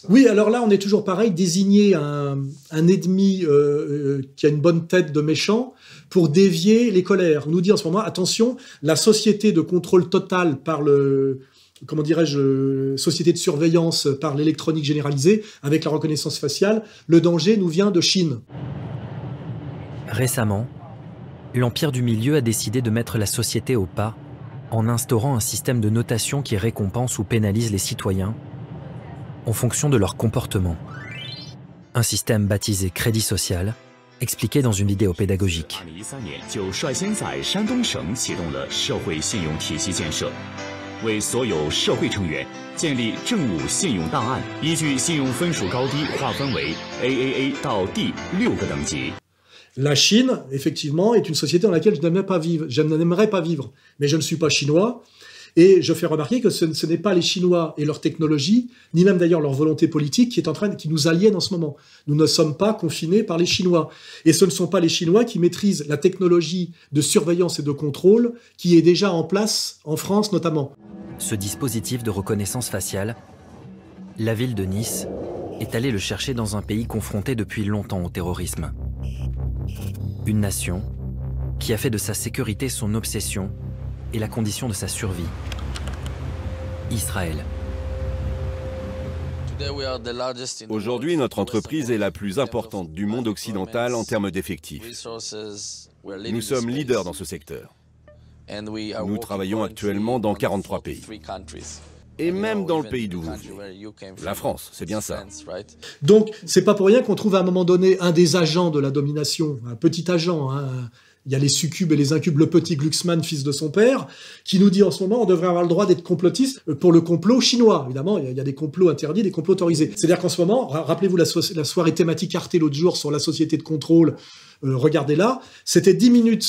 Oui, alors là, on est toujours pareil, désigner un ennemi qui a une bonne tête de méchant pour dévier les colères. On nous dit en ce moment, attention, la société de contrôle total par comment dirais-je, société de surveillance par l'électronique généralisée, avec la reconnaissance faciale, le danger nous vient de Chine. Récemment, l'Empire du Milieu a décidé de mettre la société au pas en instaurant un système de notation qui récompense ou pénalise les citoyens en fonction de leur comportement. Un système baptisé crédit social, expliqué dans une vidéo pédagogique. La Chine, effectivement, est une société dans laquelle je n'aimerais pas vivre. Mais je ne suis pas chinois. Et je fais remarquer que ce n'est pas les Chinois et leur technologie, ni même d'ailleurs leur volonté politique qui nous aliènent en ce moment. Nous ne sommes pas confinés par les Chinois. Et ce ne sont pas les Chinois qui maîtrisent la technologie de surveillance et de contrôle qui est déjà en place en France notamment. Ce dispositif de reconnaissance faciale, la ville de Nice est allée le chercher dans un pays confronté depuis longtemps au terrorisme. Une nation qui a fait de sa sécurité son obsession et la condition de sa survie. Israël. Aujourd'hui, notre entreprise est la plus importante du monde occidental en termes d'effectifs. Nous sommes leaders dans ce secteur. Nous travaillons actuellement dans 43 pays. Et même dans le pays d'où vous venez. La France, c'est bien ça. Donc, c'est pas pour rien qu'on trouve à un moment donné un des agents de la domination, un petit agent, il y a les succubes et les incubes, le petit Glucksmann, fils de son père, qui nous dit en ce moment on devrait avoir le droit d'être complotiste pour le complot chinois. Évidemment, il y a des complots interdits, des complots autorisés. C'est-à-dire qu'en ce moment, rappelez-vous la soirée thématique Arte l'autre jour sur la société de contrôle, regardez-là, c'était 10 minutes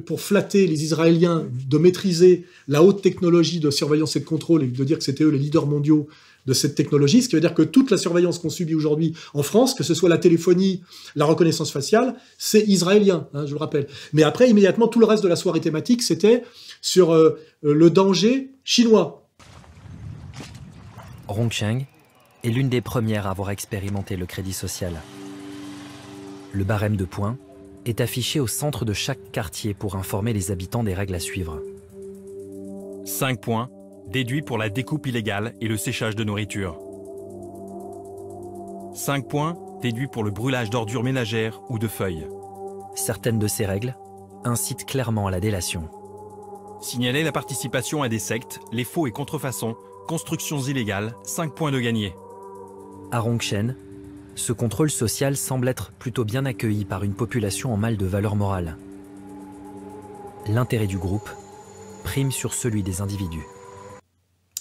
pour flatter les Israéliens de maîtriser la haute technologie de surveillance et de contrôle et de dire que c'était eux les leaders mondiaux de cette technologie, ce qui veut dire que toute la surveillance qu'on subit aujourd'hui en France, que ce soit la téléphonie, la reconnaissance faciale, c'est israélien, je le rappelle. Mais après, immédiatement, tout le reste de la soirée thématique, c'était sur le danger chinois. Rongsheng est l'une des premières à avoir expérimenté le crédit social. Le barème de points est affiché au centre de chaque quartier pour informer les habitants des règles à suivre. 5 points. Déduit pour la découpe illégale et le séchage de nourriture. 5 points déduits pour le brûlage d'ordures ménagères ou de feuilles. Certaines de ces règles incitent clairement à la délation. Signaler la participation à des sectes, les faux et contrefaçons, constructions illégales, 5 points de gagné. À Rongsheng, ce contrôle social semble être plutôt bien accueilli par une population en mal de valeur morale. L'intérêt du groupe prime sur celui des individus.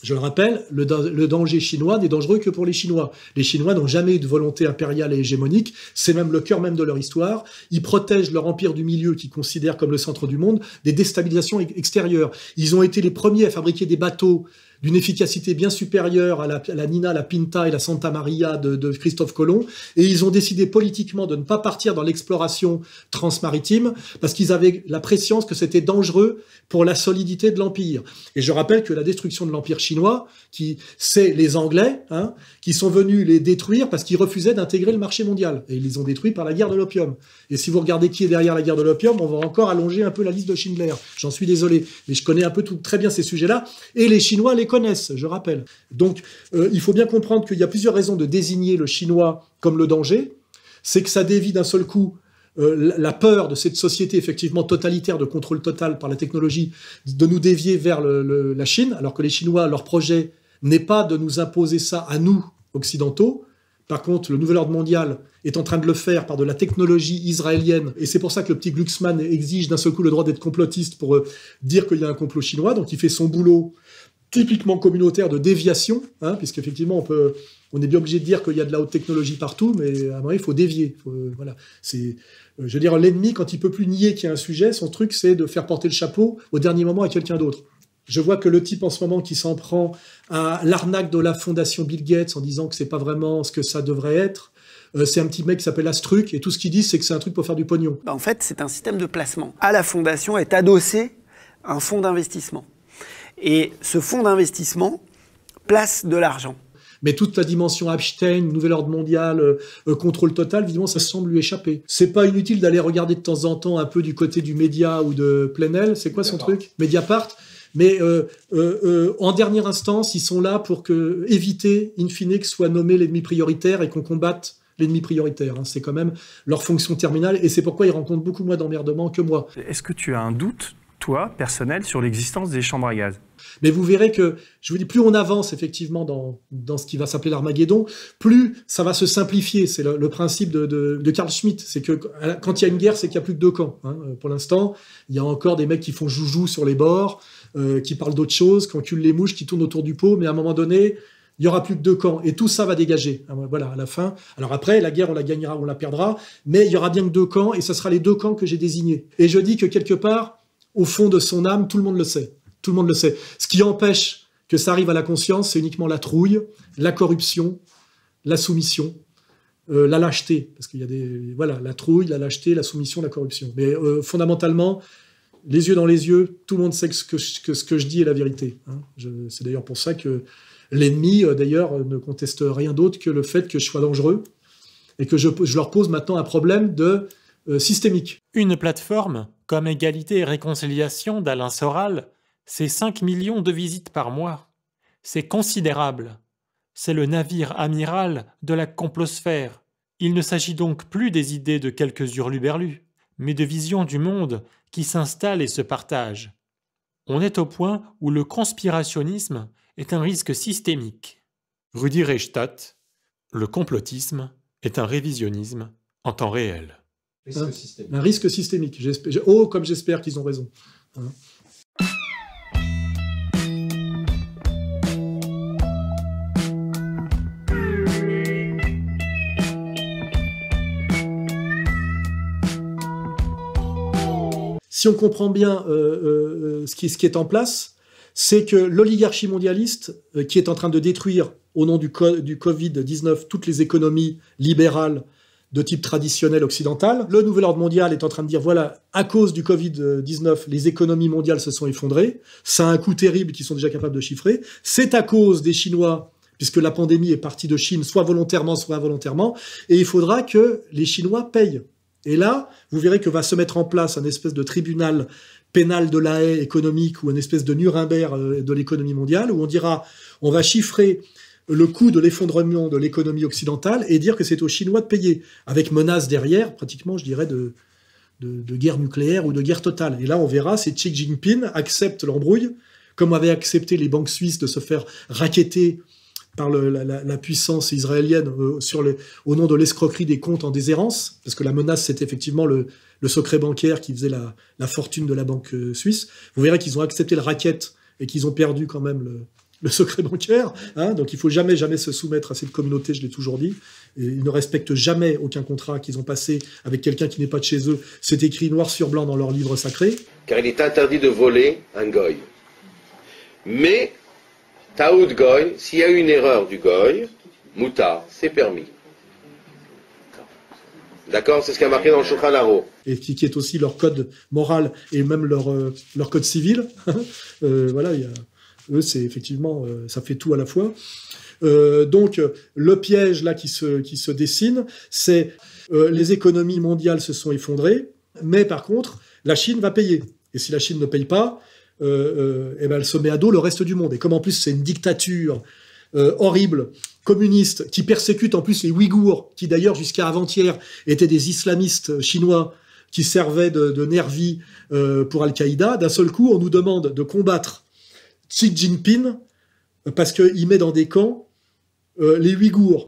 Je le rappelle, le danger chinois n'est dangereux que pour les Chinois. Les Chinois n'ont jamais eu de volonté impériale et hégémonique, c'est même le cœur même de leur histoire. Ils protègent leur empire du milieu, qu'ils considèrent comme le centre du monde, des déstabilisations extérieures. Ils ont été les premiers à fabriquer des bateaux d'une efficacité bien supérieure à la Nina, la Pinta et la Santa Maria de Christophe Colomb, et ils ont décidé politiquement de ne pas partir dans l'exploration transmaritime, parce qu'ils avaient la prescience que c'était dangereux pour la solidité de l'Empire. Et je rappelle que la destruction de l'Empire chinois, c'est les Anglais, qui sont venus les détruire parce qu'ils refusaient d'intégrer le marché mondial. Et ils les ont détruits par la guerre de l'opium. Et si vous regardez qui est derrière la guerre de l'opium, on va encore allonger un peu la liste de Schindler. J'en suis désolé, mais je connais un peu très bien ces sujets-là, et les Chinois les connaissent, je rappelle. Donc, il faut bien comprendre qu'il y a plusieurs raisons de désigner le chinois comme le danger. C'est que ça dévie d'un seul coup la peur de cette société effectivement totalitaire de contrôle total par la technologie, de nous dévier vers la Chine, alors que les Chinois, leur projet n'est pas de nous imposer ça à nous, occidentaux. Par contre, le nouvel ordre mondial est en train de le faire par de la technologie israélienne. Et c'est pour ça que le petit Glucksmann exige d'un seul coup le droit d'être complotiste pour dire qu'il y a un complot chinois. Donc il fait son boulot typiquement communautaire de déviation, puisqu'effectivement on est bien obligé de dire qu'il y a de la haute technologie partout, mais à un moment il faut dévier. Voilà. Je veux dire, l'ennemi, quand il peut plus nier qu'il y a un sujet, son truc c'est de faire porter le chapeau au dernier moment à quelqu'un d'autre. Je vois que le type en ce moment qui s'en prend à l'arnaque de la fondation Bill Gates en disant que c'est pas vraiment ce que ça devrait être, c'est un petit mec qui s'appelle Astruc, et tout ce qu'il dit c'est que c'est un truc pour faire du pognon. En fait, c'est un système de placement. À la fondation est adossé un fonds d'investissement. Et ce fonds d'investissement place de l'argent. Mais toute la dimension Epstein, nouvel ordre mondial, contrôle total, évidemment, ça semble lui échapper. C'est pas inutile d'aller regarder de temps en temps un peu du côté du média ou de Plenel. C'est quoi son truc? Mediapart. Mais en dernière instance, ils sont là pour éviter, in fine, que soit nommé l'ennemi prioritaire et qu'on combatte l'ennemi prioritaire. Hein. C'est quand même leur fonction terminale et c'est pourquoi ils rencontrent beaucoup moins d'emmerdements que moi. Est-ce que tu as un doute, toi, personnel, sur l'existence des chambres à gaz? Mais vous verrez que, je vous dis, plus on avance effectivement dans ce qui va s'appeler l'Armageddon, plus ça va se simplifier. C'est le principe de Carl Schmitt. C'est que quand il y a une guerre, c'est qu'il n'y a plus que deux camps. Hein. Pour l'instant, il y a encore des mecs qui font joujou sur les bords, qui parlent d'autre chose, qui enculent les mouches, qui tournent autour du pot, mais à un moment donné, il n'y aura plus que deux camps. Et tout ça va dégager. Voilà, à la fin. Alors après, la guerre, on la gagnera ou on la perdra, mais il y aura bien que deux camps, et ce sera les deux camps que j'ai désignés. Et je dis que quelque part, au fond de son âme, tout le monde le sait. Tout le monde le sait. Ce qui empêche que ça arrive à la conscience, c'est uniquement la trouille, la corruption, la soumission, la lâcheté. Parce qu'il y a la trouille, la lâcheté, la soumission, la corruption. Mais fondamentalement, les yeux dans les yeux, tout le monde sait que ce que je dis est la vérité. Hein. C'est d'ailleurs pour ça que l'ennemi, d'ailleurs, ne conteste rien d'autre que le fait que je sois dangereux et que je leur pose maintenant un problème systémique. Une plateforme comme Égalité et Réconciliation d'Alain Soral, c'est 5 millions de visites par mois. C'est considérable. C'est le navire amiral de la complosphère. Il ne s'agit donc plus des idées de quelques hurluberlus, mais de visions du monde qui s'installent et se partagent. On est au point où le conspirationnisme est un risque systémique. Rudi Reichstadt, le complotisme est un révisionnisme en temps réel. Un risque systémique. Comme j'espère qu'ils ont raison. Hein. Si on comprend bien ce qui est en place, c'est que l'oligarchie mondialiste, qui est en train de détruire, au nom du Covid-19, toutes les économies libérales de type traditionnel occidental, le nouvel ordre mondial est en train de dire, voilà, à cause du Covid-19, les économies mondiales se sont effondrées, ça a un coût terrible qu'ils sont déjà capables de chiffrer, c'est à cause des Chinois, puisque la pandémie est partie de Chine, soit volontairement, soit involontairement, et il faudra que les Chinois payent. Et là, vous verrez que va se mettre en place un espèce de tribunal pénal de la haie économique ou une espèce de Nuremberg de l'économie mondiale, où on dira, on va chiffrer le coût de l'effondrement de l'économie occidentale et dire que c'est aux Chinois de payer, avec menace derrière, pratiquement, je dirais, de guerre nucléaire ou de guerre totale. Et là, on verra si Xi Jinping accepte l'embrouille, comme avaient accepté les banques suisses de se faire racketter par la puissance israélienne au nom de l'escroquerie des comptes en déshérence, parce que la menace, c'était effectivement le secret bancaire qui faisait la fortune de la banque suisse. Vous verrez qu'ils ont accepté le racket et qu'ils ont perdu quand même le secret bancaire. Hein, donc il ne faut jamais se soumettre à cette communauté, je l'ai toujours dit. Et ils ne respectent jamais aucun contrat qu'ils ont passé avec quelqu'un qui n'est pas de chez eux. C'est écrit noir sur blanc dans leur livre sacré. Car il est interdit de voler un goy. Mais Taout Goy, s'il y a une erreur du Goy, Mouta, c'est permis. D'accord? C'est ce qui a marqué dans le Shulchan Aruch. Et qui est aussi leur code moral et même leur code civil. Voilà, eux, c'est effectivement, ça fait tout à la fois. Donc, le piège là qui se dessine, c'est les économies mondiales se sont effondrées, mais par contre, la Chine va payer. Et si la Chine ne paye pas, elle se met à dos le reste du monde. Et comme en plus c'est une dictature horrible, communiste, qui persécute en plus les Ouïghours, qui d'ailleurs jusqu'à avant-hier étaient des islamistes chinois qui servaient de nervis pour Al-Qaïda, d'un seul coup on nous demande de combattre Xi Jinping parce qu'il met dans des camps les Ouïghours.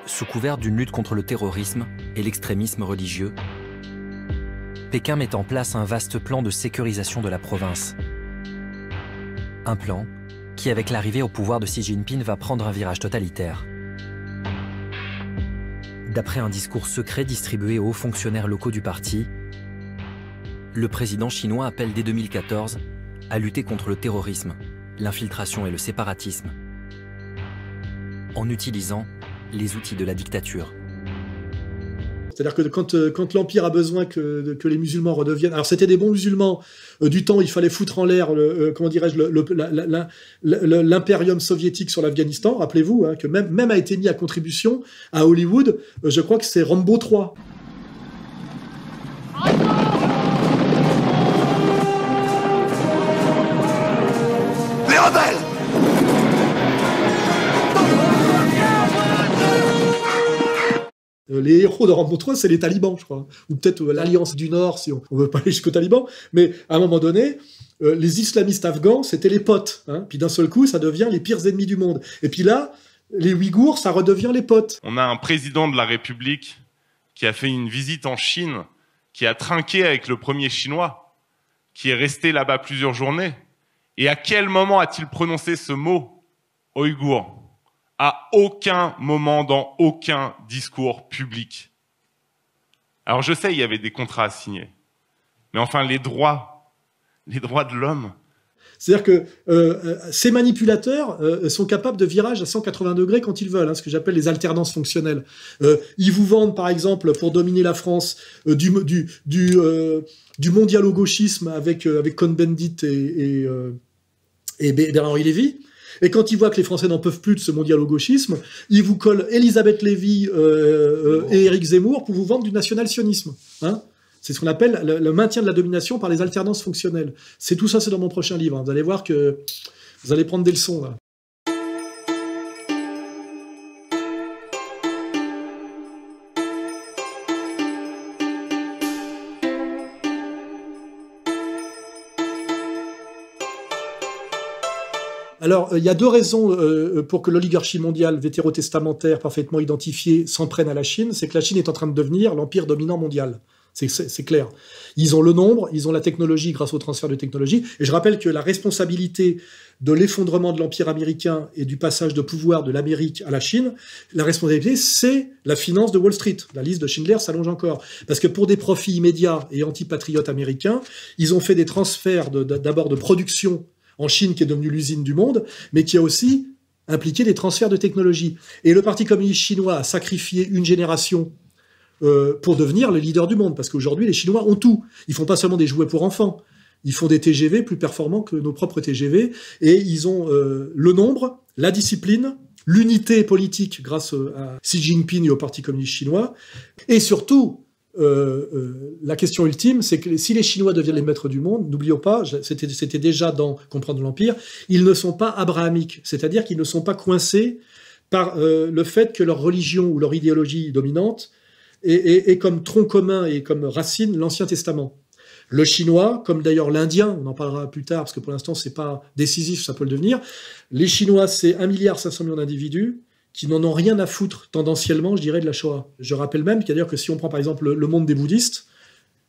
Sous couvert d'une lutte contre le terrorisme et l'extrémisme religieux, Pékin met en place un vaste plan de sécurisation de la province. Un plan qui, avec l'arrivée au pouvoir de Xi Jinping, va prendre un virage totalitaire. D'après un discours secret distribué aux hauts fonctionnaires locaux du parti, le président chinois appelle dès 2014 à lutter contre le terrorisme, l'infiltration et le séparatisme, en utilisant les outils de la dictature. C'est-à-dire que quand l'Empire a besoin que les musulmans redeviennent... Alors c'était des bons musulmans du temps, il fallait foutre en l'air, comment dirais-je, l'impérium soviétique sur l'Afghanistan. Rappelez-vous que même a été mis à contribution à Hollywood, je crois que c'est Rambo 3. Les rebelles! Les héros de Rambo 3, c'est les talibans, je crois. Ou peut-être l'Alliance du Nord, si on veut pas aller jusqu'aux talibans. Mais à un moment donné, les islamistes afghans, c'était les potes. Puis d'un seul coup, ça devient les pires ennemis du monde. Et puis là, les Ouïghours, ça redevient les potes. On a un président de la République qui a fait une visite en Chine, qui a trinqué avec le premier Chinois, qui est resté là-bas plusieurs journées. Et à quel moment a-t-il prononcé ce mot, Ouïghour ? À aucun moment dans aucun discours public. Alors je sais, il y avait des contrats à signer. Mais enfin, les droits de l'homme. C'est-à-dire que ces manipulateurs sont capables de virages à 180 degrés quand ils veulent, ce que j'appelle les alternances fonctionnelles. Ils vous vendent, par exemple, pour dominer la France, du mondialo-gauchisme avec Cohn-Bendit et Bernard-Henri Lévy. Et quand ils voient que les Français n'en peuvent plus de ce mondialo-gauchisme, ils vous collent Elisabeth Lévy et Éric Zemmour pour vous vendre du national-sionisme. C'est ce qu'on appelle le maintien de la domination par les alternances fonctionnelles. C'est tout ça, c'est dans mon prochain livre. Vous allez voir que vous allez prendre des leçons, là. Alors, il y a deux raisons pour que l'oligarchie mondiale vétérotestamentaire parfaitement identifiée s'en prenne à la Chine. C'est que la Chine est en train de devenir l'empire dominant mondial. C'est clair. Ils ont le nombre, ils ont la technologie grâce au transfert de technologie. Et je rappelle que la responsabilité de l'effondrement de l'empire américain et du passage de pouvoir de l'Amérique à la Chine, la responsabilité, c'est la finance de Wall Street. La liste de Schindler s'allonge encore. Parce que pour des profits immédiats et antipatriotes américains, ils ont fait des transferts d'abord de production en Chine, qui est devenue l'usine du monde, mais qui a aussi impliqué des transferts de technologie. Et le Parti communiste chinois a sacrifié une génération pour devenir le leader du monde, parce qu'aujourd'hui, les Chinois ont tout. Ils font pas seulement des jouets pour enfants, ils font des TGV plus performants que nos propres TGV, et ils ont le nombre, la discipline, l'unité politique grâce à Xi Jinping et au Parti communiste chinois, et surtout, la question ultime, c'est que si les Chinois deviennent les maîtres du monde, n'oublions pas, c'était déjà dans Comprendre l'Empire, ils ne sont pas abrahamiques, c'est-à-dire qu'ils ne sont pas coincés par le fait que leur religion ou leur idéologie dominante est comme tronc commun et comme racine l'Ancien Testament. Le chinois, comme d'ailleurs l'indien, on en parlera plus tard parce que pour l'instant c'est pas décisif, ça peut le devenir, les Chinois c'est 1,5 milliard d'individus qui n'en ont rien à foutre tendanciellement, je dirais, de la Shoah. Je rappelle même qu'ailleurs que si on prend par exemple le monde des bouddhistes,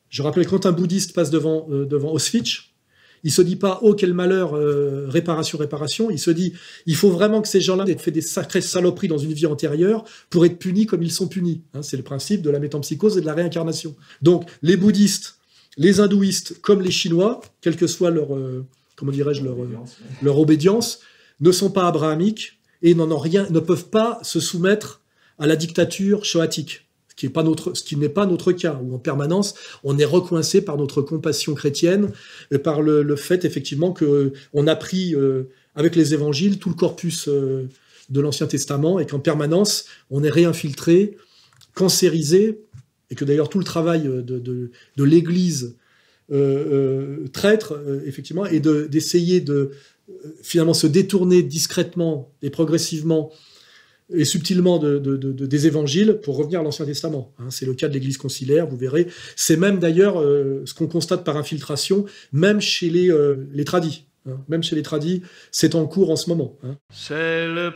je rappelle quand un bouddhiste passe devant Auschwitz, il se dit pas « Oh, quel malheur, réparation », il se dit « Il faut vraiment que ces gens-là aient fait des sacrées saloperies dans une vie antérieure pour être punis comme ils sont punis. » C'est le principe de la métempsychose et de la réincarnation. Donc, les bouddhistes, les hindouistes, comme les Chinois, quelle que soit leur obédience, ne sont pas abrahamiques et ne peuvent pas se soumettre à la dictature shoatique. Ce qui n'est pas notre cas, où en permanence, on est recoincé par notre compassion chrétienne, et par le fait, effectivement, qu'on a pris, avec les évangiles, tout le corpus de l'Ancien Testament, et qu'en permanence, on est réinfiltré, cancérisé, et que d'ailleurs tout le travail de l'Église traître, effectivement, est d'essayer de finalement se détourner discrètement et progressivement et subtilement des évangiles pour revenir à l'Ancien Testament. C'est le cas de l'Église conciliaire, vous verrez. C'est même d'ailleurs ce qu'on constate par infiltration, même chez les tradis. Même chez les tradis, c'est en cours en ce moment. C'est le